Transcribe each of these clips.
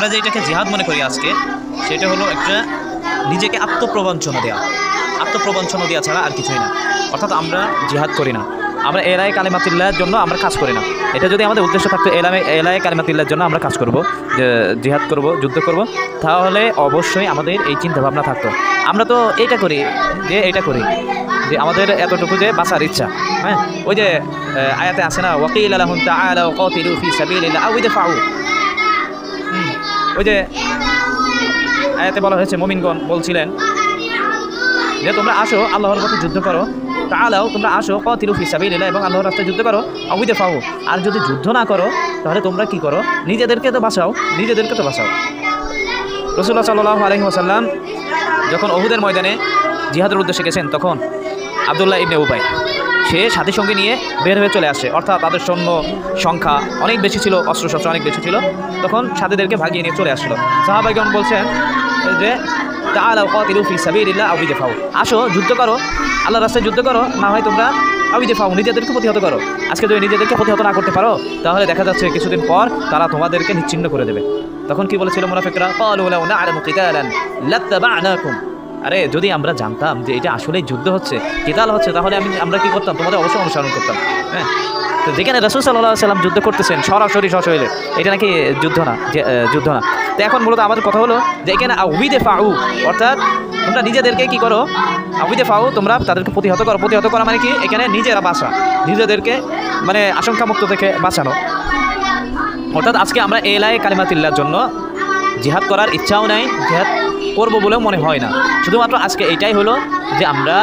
আমরা যে এটাকে জিহাদ মনে করি আজকে, সেটা হলো একটা নিজেকে আত্মপ্রবঞ্চনা দেওয়া, আত্মপ্রবঞ্চনা দেওয়া ছাড়া আর কিছুই না। অর্থাৎ আমরা জিহাদ করি না, আমরা এলায়ে কালিমাতিল্লাহর জন্য আমরা কাজ করি না। এটা যদি আমাদের উদ্দেশ্য থাকতো এলায়ে কালিমাতিল্লাহর জন্য আমরা কাজ করব, জিহাদ করব, যুদ্ধ করব, তাহলে অবশ্যই আমাদের এই চিন্তাভাবনা থাকতো। আমরা তো এইটা করি যে আমাদের এতটুকু যে বাঁচার ইচ্ছা। হ্যাঁ, ওই যে আয়াতে আছে না, ওয়াকিল লাহুম তাআলাউ কাতিলু ফি সাবিলিল্লাহ আও ইদফাউ। ওই যে আয়াতে বলা হয়েছে, মুমিনগণ বলছিলেন যে তোমরা আসো আল্লাহর পথে যুদ্ধ করো, তাআলাও তোমরা আসো কাতিলু ফি সাবিলিল্লাহ, এবং আল্লাহর রাস্তায় যুদ্ধ করো, আও ইদফাউ। আর যদি যুদ্ধ না করো তাহলে তোমরা কি করো? নিজেদেরকে তো বাঁচাও। রাসূলুল্লাহ সাল্লাল্লাহু আলাইহি ওয়াসাল্লাম যখন উহুদের ময়দানে জিহাদের উদ্দেশ্যে গেছেন, তখন আব্দুল্লাহ ইবনে উবাই সে সাথী সঙ্গে নিয়ে বের হয়ে চলে আসে। অর্থাৎ তাদের সৈন্য সংখ্যা অনেক বেশি ছিল, অস্ত্রশস্ত্র অনেক বেশি ছিল। তখন সাথীদেরকে ভাগিয়ে নিয়ে চলে আসলো। সাহাবাইগণ বলছেন যে তাআলাউ কাতিলু ফি সাবিলিল্লাহ আও ইদফাউ, আসো যুদ্ধ করো, আল্লাহর রাস্তায় যুদ্ধ করো, না হয় তোমরা আও ইদফাউ নিজেদেরকে প্রতিহত করো। আজকে যদি নিজেদেরকে প্রতিহত না করতে পারো তাহলে দেখা যাচ্ছে কিছুদিন পর তারা তোমাদেরকে নিশ্চিহ্ন করে দেবে। তখন কি বলেছিল মুনাফিকরা? ক্বালু লাউ না'লামু কিতালান লাত্তাবা'নাকুম। আরে যদি আমরা জানতাম যে এটা আসলেই যুদ্ধ হচ্ছে, কিতাল হচ্ছে, তাহলে আমরা কি করতাম? তোমাদের অবশ্যই অনুসরণ করতাম। হ্যাঁ, তো যেখানে রাসূল সাল্লাল্লাহু আলাইহি ওয়াসাল্লাম যুদ্ধ করতেছেন সরাসরি সশরীরে, এটা নাকি যুদ্ধ না। তো এখন মূলত আমাদের কথা হলো যে এখানে আউবিদফাউ, অর্থাৎ তোমরা নিজেদেরকে কি করো? আউবিদফাউ, তোমরা তাদেরকে প্রতিহত করো। প্রতিহত করা মানে কি? এখানে নিজেরা বাঁচা, নিজেদেরকে মানে আশঙ্কামুক্ত থেকে বাঁচানো। অর্থাৎ আজকে আমরা এলায়ে কালিমাতিল্লাহর জন্য জিহাদ করার ইচ্ছাও নাই, জিহাদ করবো বলেও মনে হয় না। শুধুমাত্র আজকে এটাই হলো যে আমরা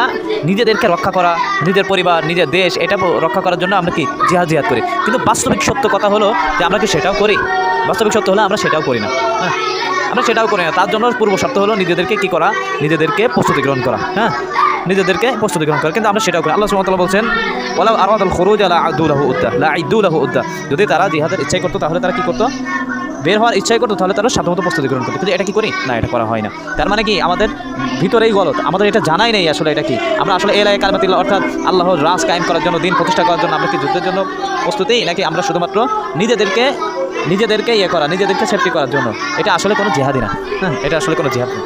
নিজেদেরকে রক্ষা করা, নিজের পরিবার, নিজের দেশ, এটা রক্ষা করার জন্য আমরা কি জিহাদ করি। কিন্তু বাস্তবিক সত্য কথা হলো যে আমরা কি সেটাও করি? বাস্তবিক সত্য হলো আমরা সেটাও করি না। হ্যাঁ, আমরা সেটাও করি না। তার জন্য পূর্ব শর্ত হলো নিজেদেরকে কি করা? নিজেদেরকে প্রস্তুতি গ্রহণ করা। হ্যাঁ, নিজেদেরকে প্রস্তুতি গ্রহণ করা, কিন্তু আমরা সেটাও করি। আল্লাহ সুবহানাহু ওয়া তাআলা বলছেন, ওয়ালাউ আরাদাল খুরুজ লা আ'দু লাহু উদ্দা। যদি তারা জিহাদের ইচ্ছা করতো তাহলে তারা কি করতো? বের হওয়ার ইচ্ছাই করতো, তাহলে তারা সাধারণত প্রস্তুতি গ্রহণ করতো। কিন্তু এটা কি করি না? এটা করা হয় না। তার মানে কি আমাদের ভিতরেই গলত, আমাদের এটা জানাই নেই আসলে এটা কি। আমরা আসলে এলায়ে কালিমাতিল্লাহ অর্থাৎ আল্লাহর রাজ কায়েম করার জন্য, দিন প্রতিষ্ঠা করার জন্য আমরা কি যুদ্ধের জন্য প্রস্তুতি, নাকি আমরা শুধুমাত্র নিজেদেরকে নিজেদেরকে সেফটি করার জন্য? এটা আসলে কোনো জিহাদই না। হ্যাঁ, এটা আসলে কোনো জিহাদ না।